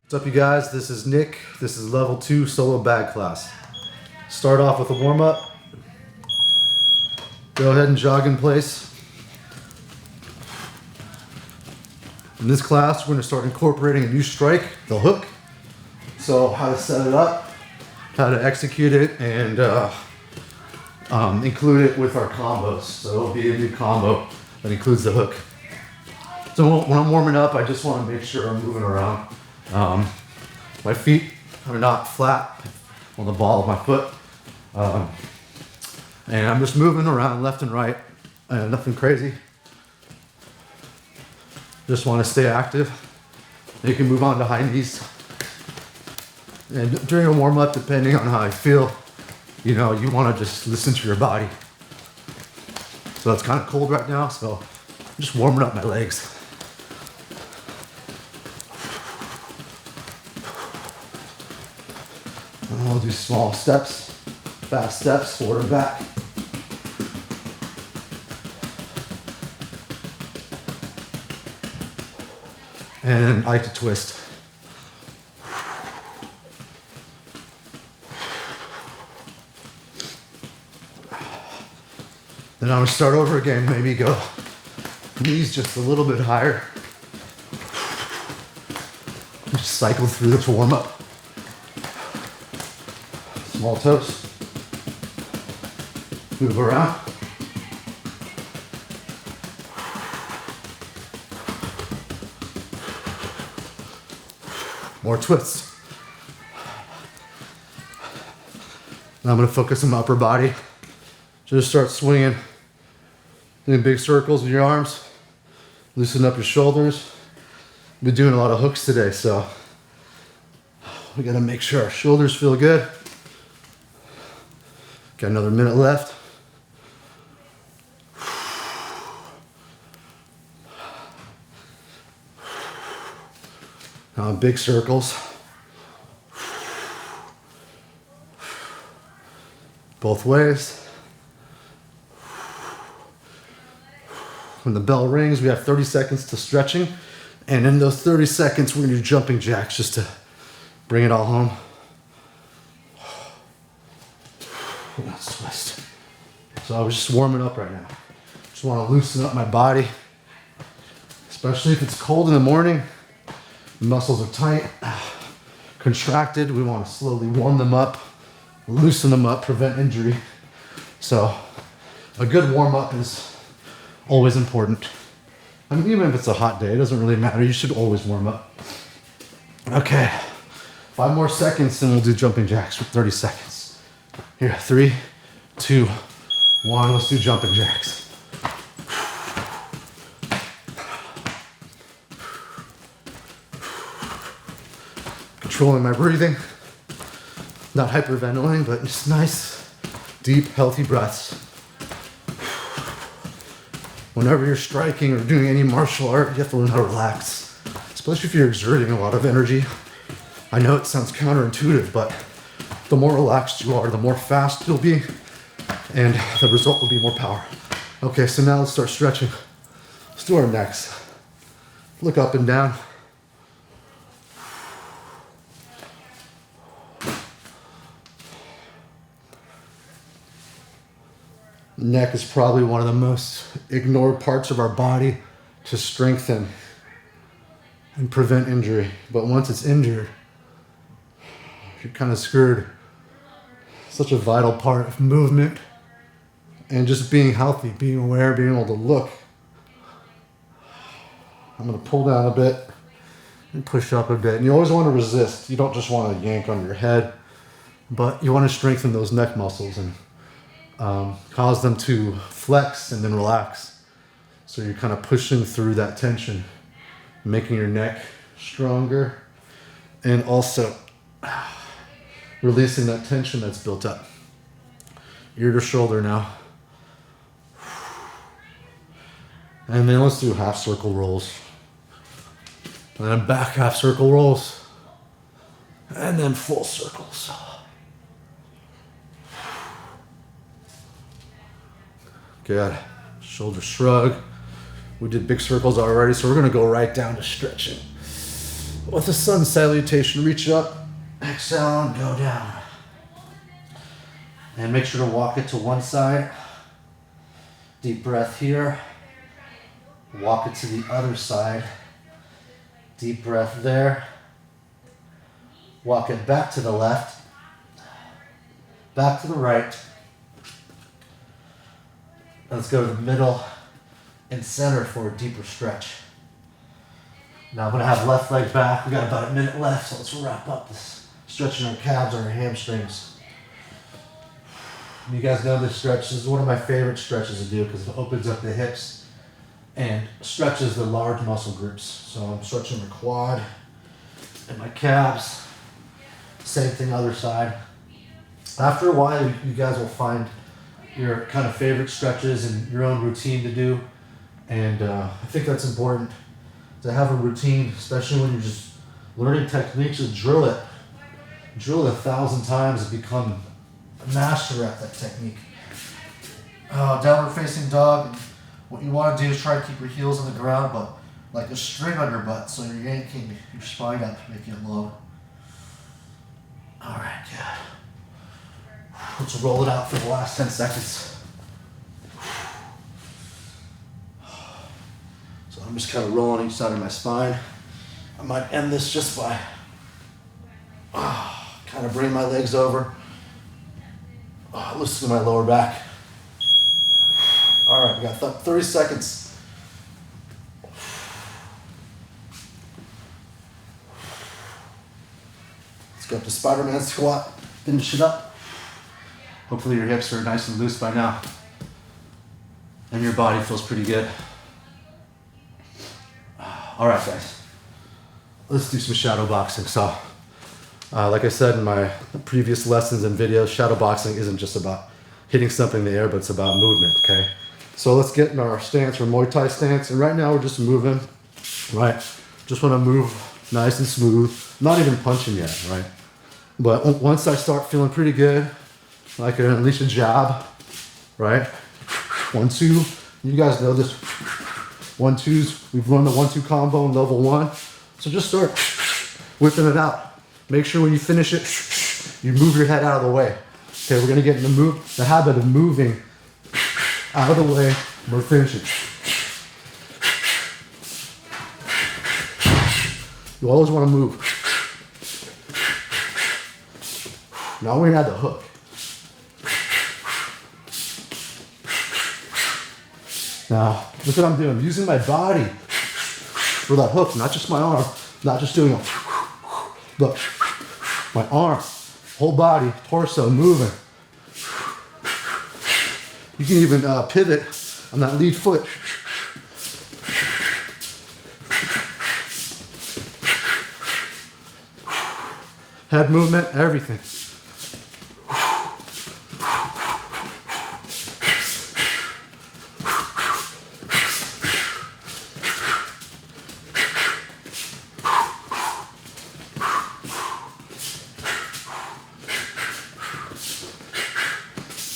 What's up, you guys? This is Nick. This is level 2 solo bag class. Start off with a warm-up. Go ahead and jog in place. In this class, we're going to start incorporating a new strike, the hook. So how to set it up, how to execute it, and include it with our combos. So it'll be a new combo that includes the hook. So when I'm warming up, I just want to make sure I'm moving around. My feet are not flat on the ball of my foot. And I'm just moving around left and right. Nothing crazy. Just want to stay active. You can move on to high knees. And during a warm up, depending on how I feel, you want to just listen to your body. So it's kind of cold right now, so I'm just warming up my legs. And we'll do small steps, fast steps, forward and back. And I like to twist. Then I'm gonna start over again, maybe go knees just a little bit higher. Just cycle through this warm up. Small toes. Move around. More twists. Now I'm going to focus on my upper body. Just start swinging. Doing big circles with your arms. Loosen up your shoulders. We've been doing a lot of hooks today, so we got to make sure our shoulders feel good. Got another minute left. Now big circles. Both ways. When the bell rings, we have 30 seconds to stretching. And in those 30 seconds, we're gonna do jumping jacks just to bring it all home. Let's twist. So I was just warming up right now. Just want to loosen up my body, especially if it's cold in the morning. The muscles are tight, contracted. We want to slowly warm them up, loosen them up, prevent injury. So a good warm up is always important. I mean, even if it's a hot day, it doesn't really matter. You should always warm up. Okay, 5 more seconds and we'll do jumping jacks for 30 seconds. Here, 3, 2, 1. Let's do jumping jacks. Controlling my breathing. Not hyperventilating, but just nice, deep, healthy breaths. Whenever you're striking or doing any martial art, you have to learn how to relax, especially if you're exerting a lot of energy. I know it sounds counterintuitive, but the more relaxed you are, the more fast you'll be, and the result will be more power. Okay, so now let's start stretching. Let's do our necks. Look up and down. The neck is probably one of the most ignored parts of our body to strengthen and prevent injury. But once it's injured, you're kind of screwed. Such a vital part of movement and just being healthy, being aware, being able to look. I'm going to pull down a bit and push up a bit. And you always want to resist. You don't just want to yank on your head, but you want to strengthen those neck muscles and cause them to flex and then relax. So you're kind of pushing through that tension, making your neck stronger and also releasing that tension that's built up. Ear to shoulder now. And then let's do half circle rolls. And then back half circle rolls. And then full circles. Good. Shoulder shrug. We did big circles already, so we're gonna go right down to stretching. With a sun salutation, reach up, exhale, and go down. And make sure to walk it to one side. Deep breath here. Walk it to the other side. Deep breath there. Walk it back to the left. Back to the right. Let's go to the middle and center for a deeper stretch. Now I'm going to have left leg back. We got about a minute left, so let's wrap up this stretching our calves and our hamstrings. You guys know this stretch. This is one of my favorite stretches to do because it opens up the hips and stretches the large muscle groups. So I'm stretching my quad and my calves. Same thing other side. After a while, you guys will find your kind of favorite stretches and your own routine to do. And I think that's important to have a routine, especially when you're just learning techniques. Just drill it. Drill it 1,000 times and become a master at that technique. Downward facing dog. And what you want to do is try to keep your heels on the ground, but like a string on your butt, so you're yanking your spine up, making it low. All right, good. Let's roll it out for the last 10 seconds. So I'm just kind of rolling each side of my spine. I might end this just by kind of bring my legs over. Loosen my lower back. All right, we got 30 seconds. Let's go up to Spider-Man squat. Finish it up. Hopefully your hips are nice and loose by now. And your body feels pretty good. All right, guys. Let's do some shadow boxing. So, like I said in my previous lessons and videos, shadow boxing isn't just about hitting something in the air, but it's about movement, okay? So let's get in our stance, our Muay Thai stance. And right now we're just moving, right? Just want to move nice and smooth. Not even punching yet, right? But once I start feeling pretty good, I can unleash a jab, right? 1, 2. You guys know this. 1, 2s. We've run the 1-2 combo in level 1. So just start whipping it out. Make sure when you finish it, you move your head out of the way. Okay, we're gonna get in the habit of moving out of the way. We're finishing. You always want to move. Now we're gonna add the hook. Now, look what I'm doing. I'm using my body for that hook, not just my arm, not just doing a, but my arm, whole body, torso moving. You can even pivot on that lead foot. Head movement, everything.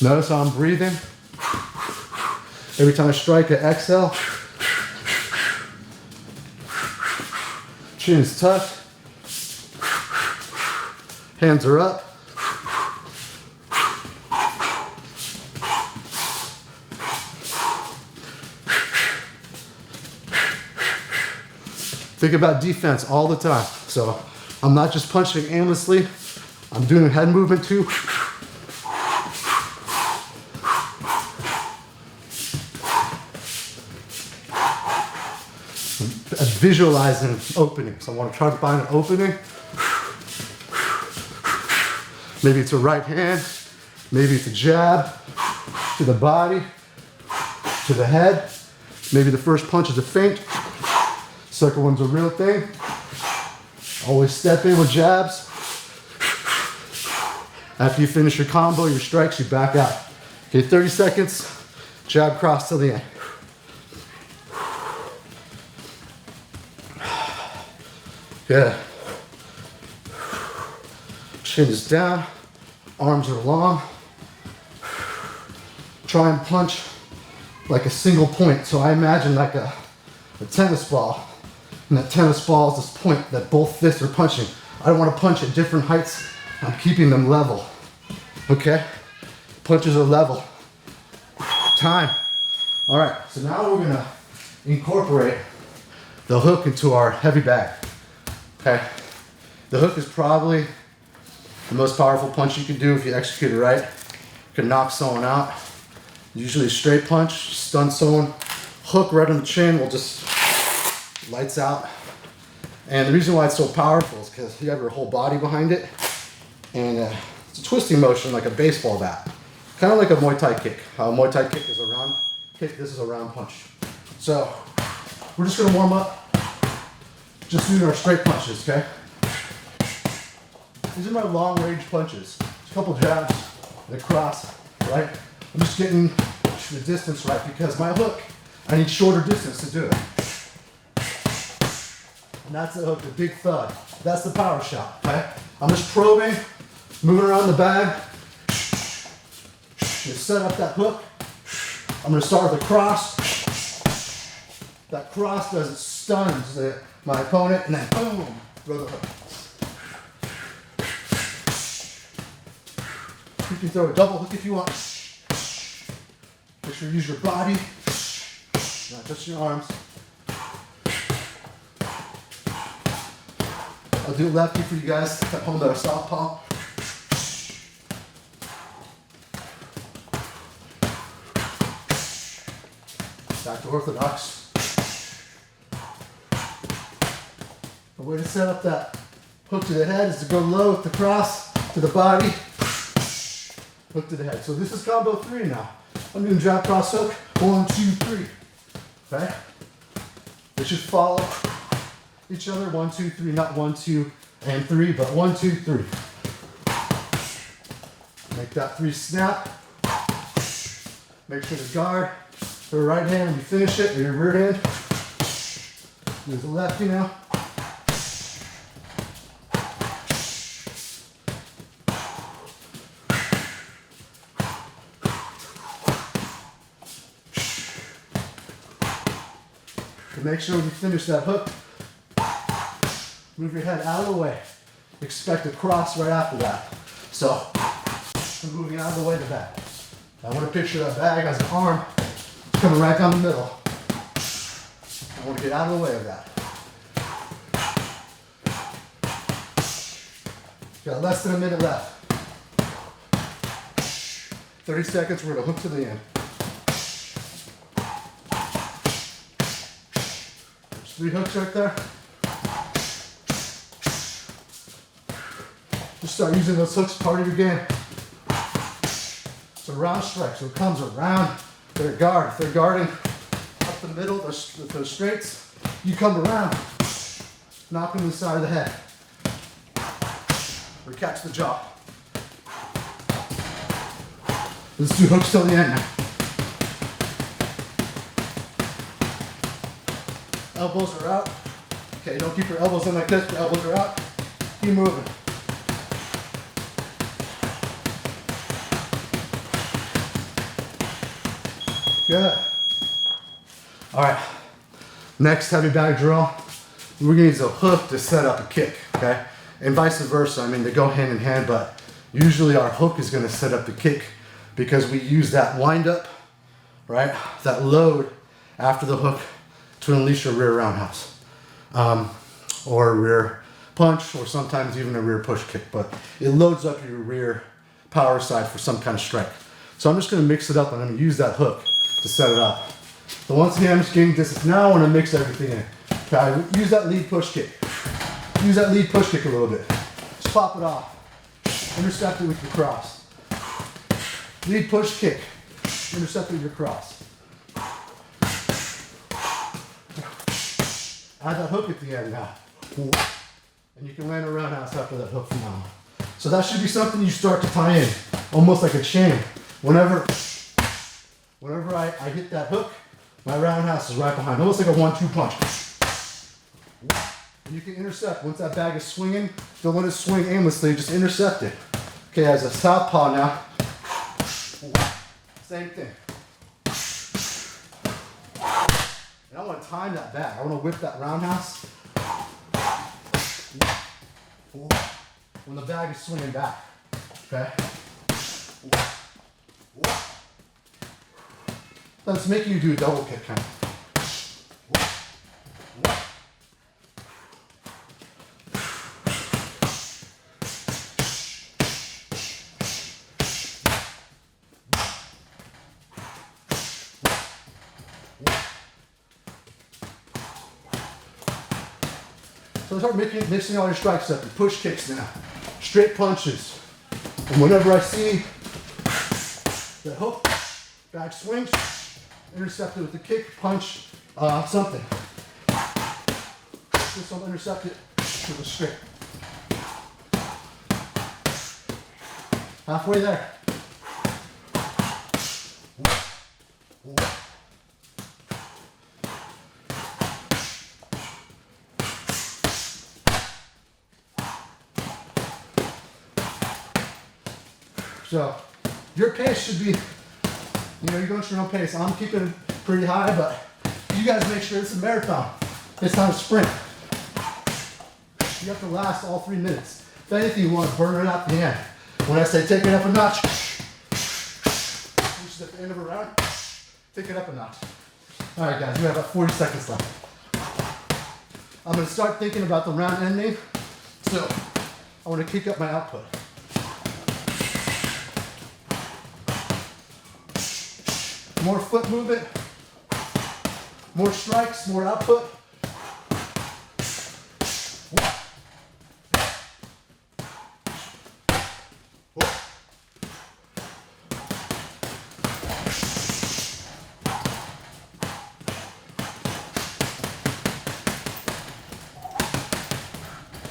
Notice how I'm breathing. Every time I strike, I exhale. Chin is tucked. Hands are up. Think about defense all the time. So I'm not just punching aimlessly. I'm doing a head movement too. Visualizing opening. So I want to try to find an opening. Maybe it's a right hand, maybe it's a jab to the body, to the head. Maybe the first punch is a feint. Second one's a real thing. Always step in with jabs. After you finish your combo, your strikes, you back out. Okay, 30 seconds, jab cross till the end. Good. Chin is down, arms are long. Try and punch like a single point. So I imagine like a tennis ball. And that tennis ball is this point that both fists are punching. I don't want to punch at different heights. I'm keeping them level. Okay? Punches are level. Time. All right, so now we're gonna incorporate the hook into our heavy bag. Okay? The hook is probably the most powerful punch you can do if you execute it right. You can knock someone out. Usually a straight punch, stun someone. Hook right on the chin will just lights out. And the reason why it's so powerful is because you have your whole body behind it. And it's a twisting motion like a baseball bat. Kind of like a Muay Thai kick. How a Muay Thai kick is a round kick, this is a round punch. So we're just gonna warm up just doing our straight punches, okay? These are my long range punches. Just a couple jabs and a cross, right? I'm just getting the distance right because my hook, I need shorter distance to do it. And that's the hook, the big thud. That's the power shot, okay? I'm just probing, moving around the bag. Just set up that hook. I'm gonna start with a cross. That cross does it stuns my opponent, and then boom, throw the hook. You can throw a double hook if you want. Make sure you use your body, not just your arms. I'll do a lefty for you guys at home that are southpaw. Back to orthodox. The way to set up that hook to the head is to go low with the cross to the body, hook to the head. So this is combo 3 now. I'm doing jab, cross, hook, 1, 2, 3. Okay? They should follow each other, 1, 2, 3, not 1, 2, and 3, but 1, 2, 3. Make that 3 snap. Make sure to guard your right hand when you finish it, or your rear hand. Use the lefty now. And make sure when you finish that hook, move your head out of the way. Expect a cross right after that. So, I'm moving out of the way to that. I want to picture that bag as an arm coming right down the middle. I want to get out of the way of that. Got less than a minute left. 30 seconds, we're going to hook to the end. There's 3 hooks right there. Just start using those hooks part of your game. It's a round strike, so it comes around their guard. If they're guarding up the middle, those straights, you come around, knock them in the side of the head, or catch the jaw. Let's do hooks till the end now. Elbows are out. Okay, don't keep your elbows in like this, your elbows are out. Keep moving. Good. All right, next heavy bag drill. We're gonna use a hook to set up a kick, okay? And vice versa, I mean, they go hand in hand, but usually our hook is gonna set up the kick because we use that wind up, right? That load after the hook to unleash a rear roundhouse. Or a rear punch, or sometimes even a rear push kick, but it loads up your rear power side for some kind of strike. So I'm just gonna mix it up and I'm gonna use that hook to set it up. So once again, I'm just getting distance. Now I want to mix everything in. Okay, use that lead push kick. Use that lead push kick a little bit. Just pop it off. Intercept it with your cross. Lead push kick. Intercept it with your cross. Add that hook at the end now. And you can land a roundhouse after that hook from now on. So that should be something you start to tie in, almost like a chain. Whenever I hit that hook, my roundhouse is right behind, almost like a 1-2 punch. And you can intercept. Once that bag is swinging, don't let it swing aimlessly, just intercept it. Okay, as a southpaw now, same thing. And I want to time that bag. I want to whip that roundhouse When the bag is swinging back, okay? Let's make you do a double kick kind of. So start mixing all your strikes up. Your push kicks now. Straight punches. And whenever I see that hook, back swings, intercept it with the kick, punch, something. This one intercept it with a straight. Halfway there. So your pace should be, you're going at your own pace. I'm keeping it pretty high, but you guys make sure it's a marathon. It's not a sprint. You have to last all 3 minutes. If anything, you want to burn it out the end. When I say take it up a notch, which is at the end of a round, take it up a notch. All right, guys, we have about 40 seconds left. I'm going to start thinking about the round ending. So I want to kick up my output. More foot movement, more strikes, more output.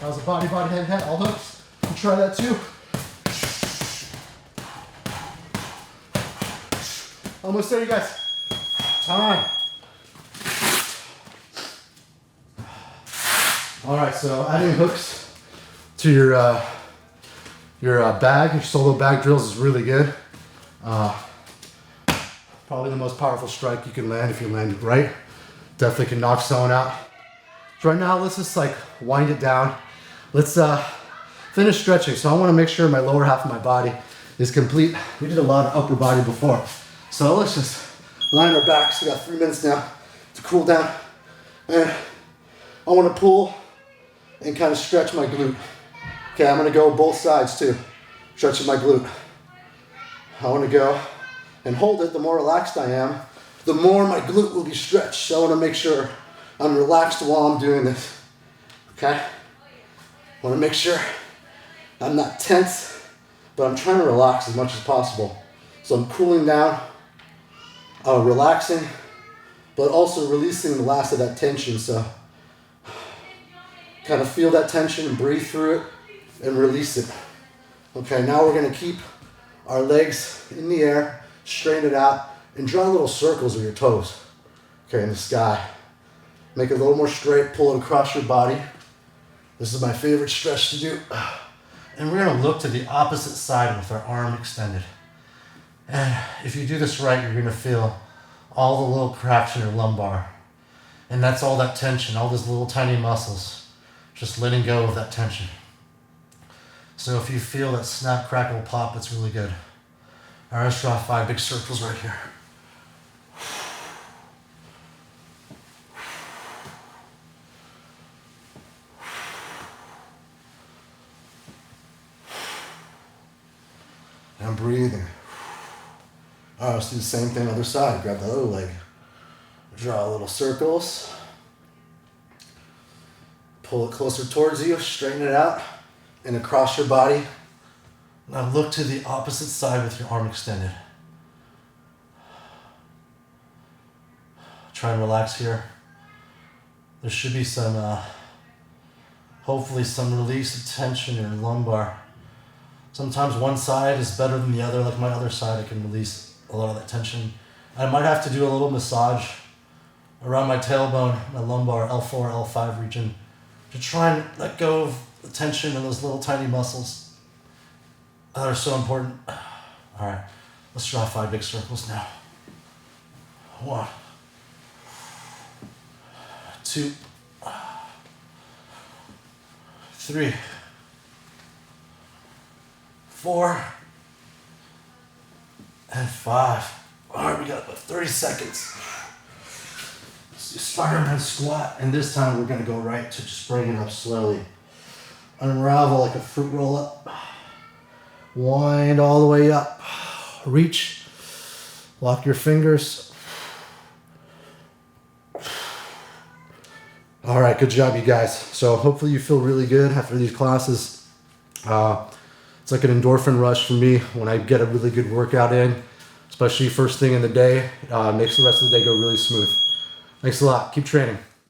That was a body, head, all hooks. You try that too. Almost there, you guys. Time. All right, so adding hooks to your bag, your solo bag drills is really good. Probably the most powerful strike you can land if you land it right. Definitely can knock someone out. So right now, let's just like wind it down. Let's finish stretching. So I want to make sure my lower half of my body is complete. We did a lot of upper body before. So let's just line our backs. We got 3 minutes now to cool down. And I want to pull and kind of stretch my glute. Okay, I'm going to go both sides too. Stretching my glute. I want to go and hold it. The more relaxed I am, the more my glute will be stretched. So I want to make sure I'm relaxed while I'm doing this. Okay? I want to make sure I'm not tense, but I'm trying to relax as much as possible. So I'm cooling down. Relaxing, but also releasing the last of that tension. So kind of feel that tension and breathe through it and release it. Okay, now we're going to keep our legs in the air, straighten it out, and draw little circles with your toes. Okay, in the sky. Make it a little more straight, pull it across your body. This is my favorite stretch to do. And we're going to look to the opposite side with our arm extended. And if you do this right, you're going to feel all the little cracks in your lumbar. And that's all that tension, all those little tiny muscles. Just letting go of that tension. So if you feel that snap, crackle, pop, it's really good. All right, let's draw 5 big circles right here. And I'm breathing. All right, let's do the same thing other side. Grab the other leg. Draw little circles. Pull it closer towards you, straighten it out, and across your body. Now look to the opposite side with your arm extended. Try and relax here. There should be some, hopefully some release of tension in your lumbar. Sometimes one side is better than the other, like my other side, I can release a lot of that tension. I might have to do a little massage around my tailbone, my lumbar, L4, L5 region, to try and let go of the tension in those little tiny muscles that are so important. All right, let's draw 5 big circles now. 1, 2, 3, 4, and 5. All right, we got about 30 seconds. Let's do Spider-Man squat, and this time we're gonna go right to just bring it up slowly. Unravel like a fruit roll up. Wind all the way up. Reach. Lock your fingers. All right, good job, you guys. So hopefully you feel really good after these classes. It's like an endorphin rush for me when I get a really good workout in, especially first thing in the day. Makes the rest of the day go really smooth. Thanks a lot. Keep training.